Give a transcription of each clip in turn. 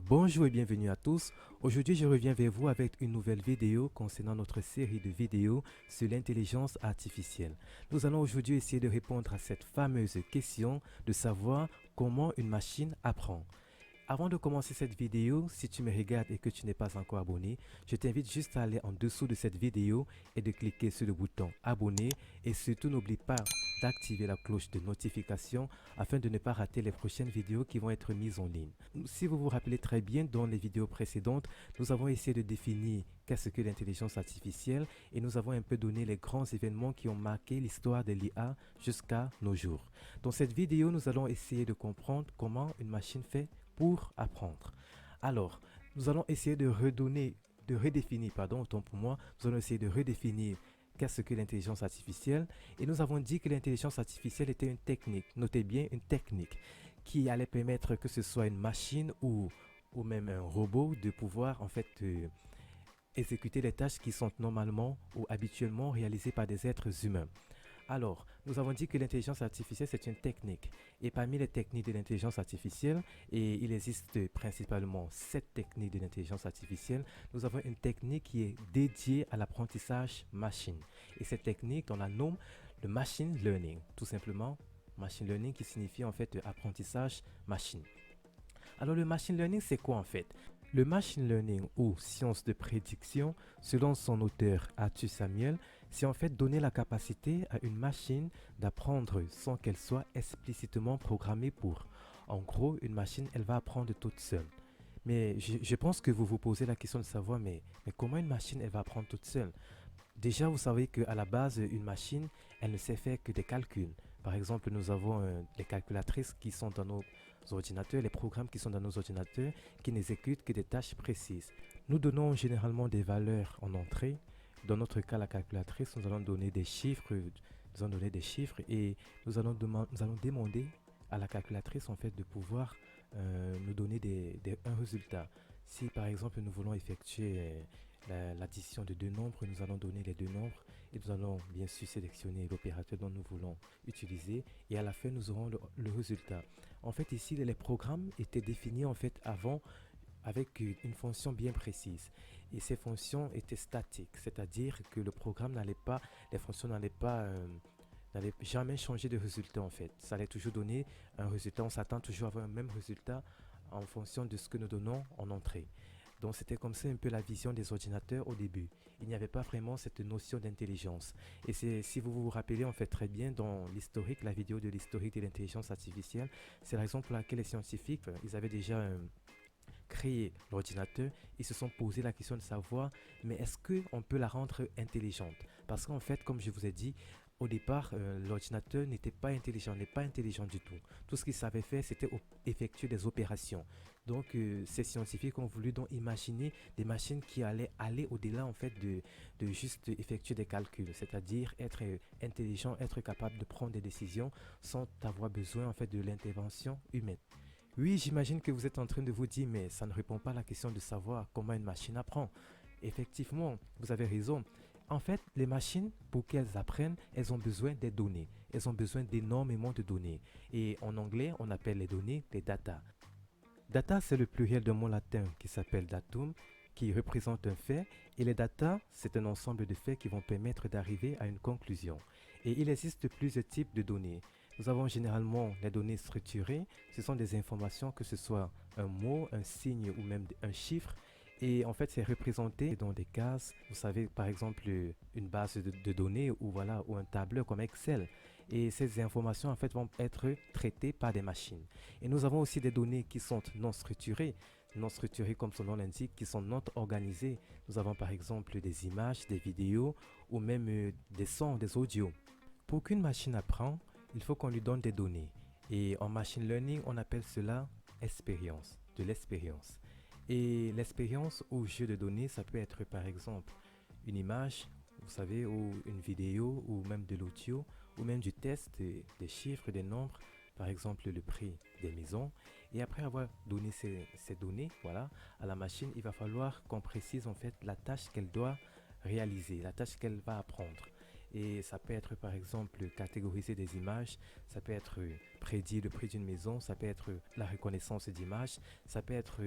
Bonjour et bienvenue à tous. Aujourd'hui, je reviens vers vous avec une nouvelle vidéo concernant notre série de vidéos sur l'intelligence artificielle. Nous allons aujourd'hui essayer de répondre à cette fameuse question de savoir comment une machine apprend. Avant de commencer cette vidéo, si tu me regardes et que tu n'es pas encore abonné, je t'invite juste à aller en dessous de cette vidéo et de cliquer sur le bouton abonner et surtout n'oublie pas d'activer la cloche de notification afin de ne pas rater les prochaines vidéos qui vont être mises en ligne. Si vous vous rappelez très bien, dans les vidéos précédentes, nous avons essayé de définir qu'est-ce que l'intelligence artificielle et nous avons un peu donné les grands événements qui ont marqué l'histoire de l'IA jusqu'à nos jours. Dans cette vidéo, nous allons essayer de comprendre comment une machine fait pour apprendre. Alors, nous allons essayer de redéfinir, autant pour moi, nous allons essayer de redéfinir qu'est-ce que l'intelligence artificielle. Et nous avons dit que l'intelligence artificielle était une technique, notez bien une technique, qui allait permettre que ce soit une machine ou même un robot de pouvoir en fait exécuter les tâches qui sont normalement ou habituellement réalisées par des êtres humains. Alors, nous avons dit que l'intelligence artificielle, c'est une technique. Et parmi les techniques de l'intelligence artificielle, et il existe principalement 7 techniques de l'intelligence artificielle, nous avons une technique qui est dédiée à l'apprentissage machine. Et cette technique, on la nomme le machine learning. Tout simplement, machine learning qui signifie en fait apprentissage machine. Alors, le machine learning, c'est quoi en fait? Le machine learning ou science de prédiction, selon son auteur Arthur Samuel, c'est en fait donner la capacité à une machine d'apprendre sans qu'elle soit explicitement programmée pour. En gros, une machine, elle va apprendre toute seule. Mais je pense que vous vous posez la question de savoir, mais comment une machine, elle va apprendre toute seule? Déjà, vous savez qu'à la base, une machine, elle ne sait faire que des calculs. Par exemple, nous avons les calculatrices qui sont dans nos ordinateurs, les programmes qui sont dans nos ordinateurs, qui n'exécutent que des tâches précises. Nous donnons généralement des valeurs en entrée. Dans notre cas, la calculatrice, nous allons donner des chiffres, et nous allons demander à la calculatrice en fait de pouvoir nous donner un résultat. Si par exemple nous voulons effectuer l'addition de deux nombres, nous allons donner les deux nombres et nous allons bien sûr sélectionner l'opérateur dont nous voulons utiliser et à la fin nous aurons le résultat. En fait ici les programmes étaient définis en fait avant avec une fonction bien précise et ces fonctions étaient statiques, c'est-à-dire que le programme n'allait pas, les fonctions n'allait jamais changer de résultat en fait. Ça allait toujours donner un résultat, on s'attend toujours à avoir un même résultat en fonction de ce que nous donnons en entrée. Donc c'était comme ça un peu la vision des ordinateurs au début. Il n'y avait pas vraiment cette notion d'intelligence. Et c'est, si vous vous rappelez en fait très bien dans l'historique, la vidéo de l'historique de l'intelligence artificielle, c'est la raison pour laquelle les scientifiques, ils avaient déjà créé l'ordinateur, ils se sont posé la question de savoir, mais est-ce qu'on peut la rendre intelligente? Parce qu'en fait, comme je vous ai dit, au départ, l'ordinateur n'était pas intelligent, n'est pas intelligent du tout. Tout ce qu'il savait faire, c'était effectuer des opérations. Donc, ces scientifiques ont voulu donc imaginer des machines qui allaient aller au-delà en fait de juste effectuer des calculs, c'est-à-dire être intelligent, être capable de prendre des décisions sans avoir besoin en fait de l'intervention humaine. Oui, j'imagine que vous êtes en train de vous dire, mais ça ne répond pas à la question de savoir comment une machine apprend. Effectivement, vous avez raison. En fait, les machines, pour qu'elles apprennent, elles ont besoin des données. Elles ont besoin d'énormément de données. Et en anglais, on appelle les données des data. Data, c'est le pluriel d'un mot latin qui s'appelle datum, qui représente un fait, et les data, c'est un ensemble de faits qui vont permettre d'arriver à une conclusion. Et il existe plusieurs types de données. Nous avons généralement les données structurées, ce sont des informations que ce soit un mot, un signe ou même un chiffre, et en fait c'est représenté dans des cases, vous savez par exemple une base de données ou voilà ou un tableur comme Excel. Et ces informations en fait vont être traitées par des machines. Et nous avons aussi des données qui sont non structurées comme son nom l'indique, qui sont non organisées. Nous avons par exemple des images, des vidéos ou même des sons, des audios. Pour qu'une machine apprend, il faut qu'on lui donne des données. Et en machine learning, on appelle cela expérience, de l'expérience. Et l'expérience ou jeu de données, ça peut être par exemple une image, vous savez, ou une vidéo, ou même de l'audio, ou même du test, des chiffres, des nombres, par exemple le prix des maisons. Et après avoir donné ces données, voilà, à la machine, il va falloir qu'on précise en fait la tâche qu'elle doit réaliser, la tâche qu'elle va apprendre. Et ça peut être par exemple catégoriser des images, ça peut être prédire le prix d'une maison, ça peut être la reconnaissance d'images, ça peut être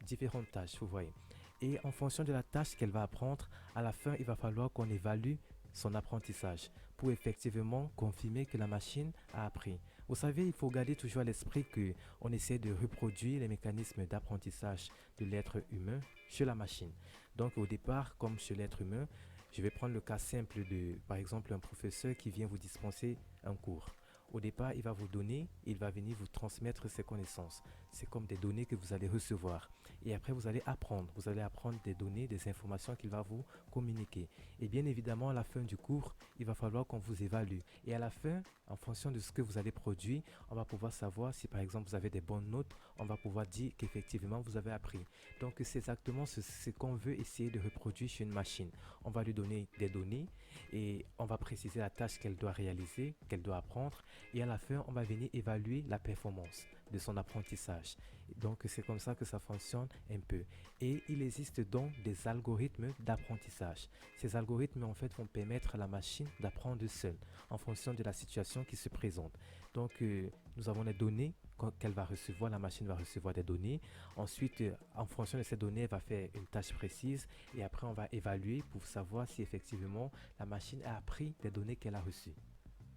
différentes tâches, vous voyez. Et en fonction de la tâche qu'elle va apprendre, à la fin, il va falloir qu'on évalue son apprentissage pour effectivement confirmer que la machine a appris. Vous savez, il faut garder toujours à l'esprit que on essaie de reproduire les mécanismes d'apprentissage de l'être humain chez la machine. Donc au départ, comme chez l'être humain, je vais prendre le cas simple de, par exemple, un professeur qui vient vous dispenser un cours. Au départ, il va vous donner, il va venir vous transmettre ses connaissances. C'est comme des données que vous allez recevoir. Et après, vous allez apprendre. Vous allez apprendre des données, des informations qu'il va vous communiquer. Et bien évidemment, à la fin du cours, il va falloir qu'on vous évalue. Et à la fin, en fonction de ce que vous allez produire, on va pouvoir savoir si par exemple vous avez des bonnes notes, on va pouvoir dire qu'effectivement vous avez appris. Donc c'est exactement ce qu'on veut essayer de reproduire chez une machine. On va lui donner des données et on va préciser la tâche qu'elle doit réaliser, qu'elle doit apprendre. Et à la fin, on va venir évaluer la performance de son apprentissage. Donc c'est comme ça que ça fonctionne un peu. Et il existe donc des algorithmes d'apprentissage. Ces algorithmes en fait vont permettre à la machine d'apprendre seule en fonction de la situation qui se présente. Donc nous avons les données qu'elle va recevoir, la machine va recevoir des données. Ensuite, en fonction de ces données, elle va faire une tâche précise et après on va évaluer pour savoir si effectivement la machine a appris des données qu'elle a reçues.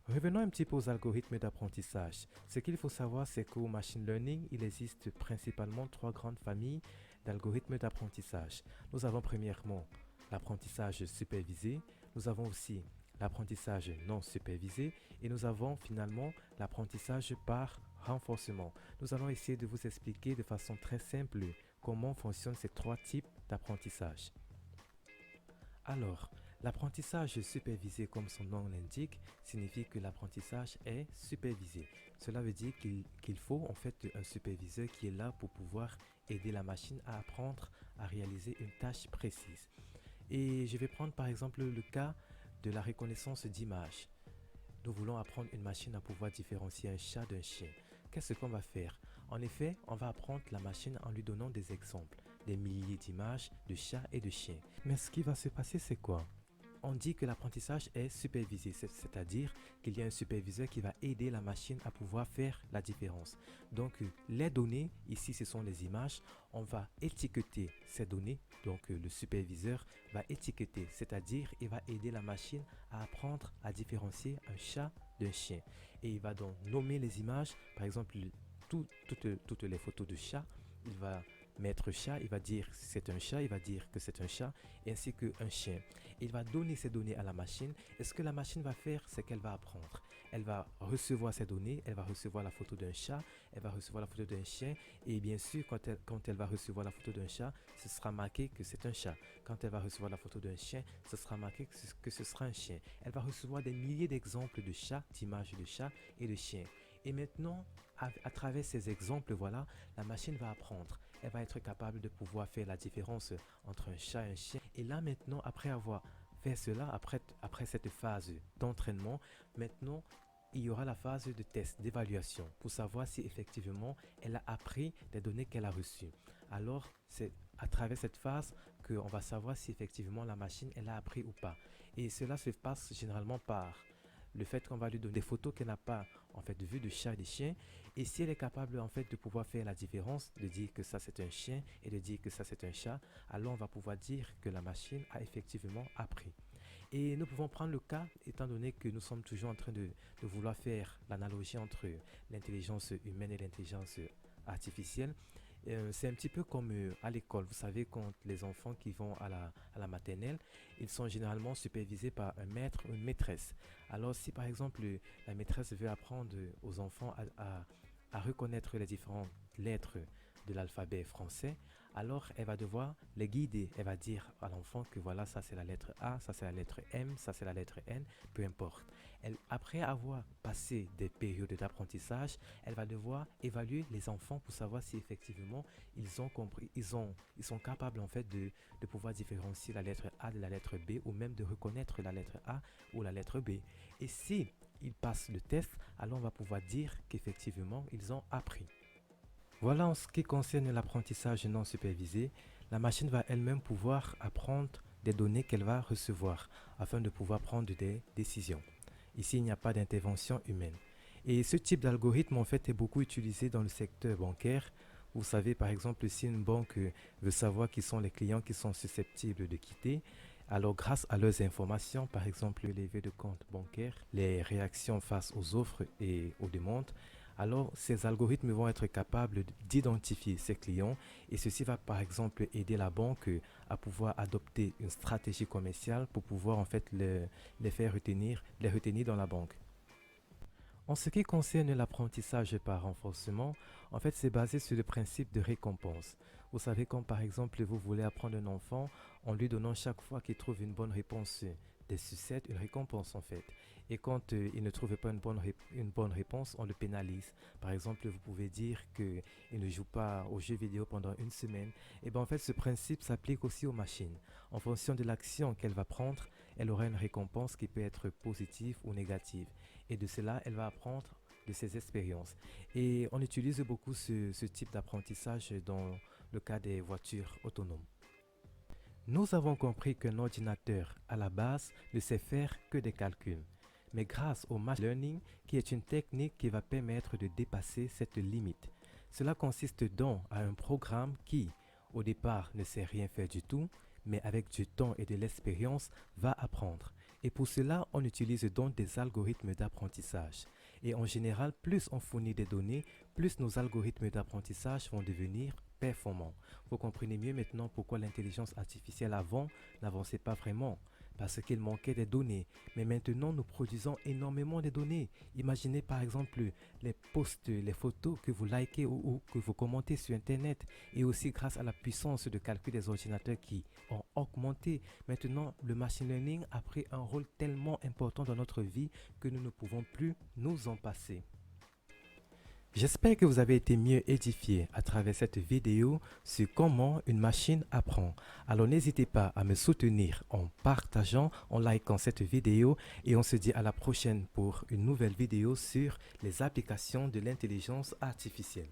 Revenons un petit peu aux algorithmes d'apprentissage. Ce qu'il faut savoir, c'est qu'au machine learning, il existe principalement trois grandes familles d'algorithmes d'apprentissage. Nous avons premièrement l'apprentissage supervisé, nous avons aussi l'apprentissage non supervisé et nous avons finalement l'apprentissage par renforcement. Nous allons essayer de vous expliquer de façon très simple comment fonctionnent ces trois types d'apprentissage. Alors, l'apprentissage supervisé, comme son nom l'indique, signifie que l'apprentissage est supervisé. Cela veut dire qu'il faut en fait un superviseur qui est là pour pouvoir aider la machine à apprendre à réaliser une tâche précise. Et je vais prendre par exemple le cas de la reconnaissance d'image. Nous voulons apprendre une machine à pouvoir différencier un chat d'un chien. Qu'est-ce qu'on va faire? En effet, on va apprendre la machine en lui donnant des exemples, des milliers d'images de chats et de chiens. Mais ce qui va se passer, c'est quoi? On dit que l'apprentissage est supervisé, c'est-à-dire qu'il y a un superviseur qui va aider la machine à pouvoir faire la différence. Donc les données, ici ce sont les images, on va étiqueter ces données, donc le superviseur va étiqueter, c'est-à-dire il va aider la machine à apprendre à différencier un chat d'un chien. Et il va donc nommer les images, par exemple toutes les photos de chat, il va mettre chat, il va dire c'est un chat, il va dire que c'est un chat, ainsi qu'un chien. Il va donner ces données à la machine et ce que la machine va faire, c'est qu'elle va apprendre. Elle va recevoir ces données, elle va recevoir la photo d'un chat, elle va recevoir la photo d'un chien et bien sûr quand elle va recevoir la photo d'un chat, ce sera marqué que c'est un chat. Quand elle va recevoir la photo d'un chien, ce sera marqué que ce sera un chien. Elle va recevoir des milliers d'exemples de chats, d'images de chats et de chiens. Et maintenant, à travers ces exemples, voilà, la machine va apprendre. Elle va être capable de pouvoir faire la différence entre un chat et un chien. Et là maintenant, après avoir fait cela, après cette phase d'entraînement, maintenant, il y aura la phase de test, d'évaluation, pour savoir si effectivement elle a appris des données qu'elle a reçues. Alors, c'est à travers cette phase qu'on va savoir si effectivement la machine, elle a appris ou pas. Et cela se passe généralement par le fait qu'on va lui donner des photos qu'elle n'a pas en fait vues de chats et de chiens, et si elle est capable en fait de pouvoir faire la différence, de dire que ça c'est un chien et de dire que ça c'est un chat, alors on va pouvoir dire que la machine a effectivement appris. Et nous pouvons prendre le cas, étant donné que nous sommes toujours en train de vouloir faire l'analogie entre l'intelligence humaine et l'intelligence artificielle. C'est un petit peu comme à l'école. Vous savez, quand les enfants qui vont à la maternelle, ils sont généralement supervisés par un maître ou une maîtresse. Alors si par exemple la maîtresse veut apprendre aux enfants à reconnaître les différentes lettres de l'alphabet français, alors elle va devoir les guider. Elle va dire à l'enfant que voilà, ça c'est la lettre A, ça c'est la lettre M, ça c'est la lettre N, peu importe. Après avoir passé des périodes d'apprentissage, elle va devoir évaluer les enfants pour savoir si effectivement ils ont compris, ils sont capables en fait de pouvoir différencier la lettre A de la lettre B ou même de reconnaître la lettre A ou la lettre B. Et si ils passent le test, alors on va pouvoir dire qu'effectivement ils ont appris. Voilà en ce qui concerne l'apprentissage non supervisé, la machine va elle-même pouvoir apprendre des données qu'elle va recevoir afin de pouvoir prendre des décisions. Ici, il n'y a pas d'intervention humaine. Et ce type d'algorithme en fait est beaucoup utilisé dans le secteur bancaire. Vous savez, par exemple, si une banque veut savoir qui sont les clients qui sont susceptibles de quitter, alors grâce à leurs informations, par exemple le levé de compte bancaire, les réactions face aux offres et aux demandes, alors ces algorithmes vont être capables d'identifier ces clients et ceci va par exemple aider la banque à pouvoir adopter une stratégie commerciale pour pouvoir en fait les faire retenir, les retenir dans la banque. En ce qui concerne l'apprentissage par renforcement, en fait, c'est basé sur le principe de récompense. Vous savez, comme par exemple, vous voulez apprendre un enfant en lui donnant chaque fois qu'il trouve une bonne réponse des sucettes, une récompense en fait. Et quand il ne trouve pas une bonne réponse, on le pénalise. Par exemple, vous pouvez dire qu'il ne joue pas aux jeux vidéo pendant une semaine. Et bien en fait, ce principe s'applique aussi aux machines. En fonction de l'action qu'elle va prendre, elle aura une récompense qui peut être positive ou négative. Et de cela, elle va apprendre de ses expériences. Et on utilise beaucoup ce type d'apprentissage dans le cas des voitures autonomes. Nous avons compris qu'un ordinateur, à la base, ne sait faire que des calculs. Mais grâce au machine learning, qui est une technique qui va permettre de dépasser cette limite. Cela consiste donc à un programme qui, au départ, ne sait rien faire du tout, mais avec du temps et de l'expérience, va apprendre. Et pour cela, on utilise donc des algorithmes d'apprentissage. Et en général, plus on fournit des données, plus nos algorithmes d'apprentissage vont devenir performants. Vous comprenez mieux maintenant pourquoi l'intelligence artificielle avant n'avançait pas vraiment. Parce qu'il manquait des données. Mais maintenant, nous produisons énormément de données. Imaginez par exemple les posts, les photos que vous likez ou que vous commentez sur Internet. Et aussi grâce à la puissance de calcul des ordinateurs qui ont augmenté. Maintenant, le machine learning a pris un rôle tellement important dans notre vie que nous ne pouvons plus nous en passer. J'espère que vous avez été mieux édifié à travers cette vidéo sur comment une machine apprend. Alors n'hésitez pas à me soutenir en partageant, en likant cette vidéo et on se dit à la prochaine pour une nouvelle vidéo sur les applications de l'intelligence artificielle.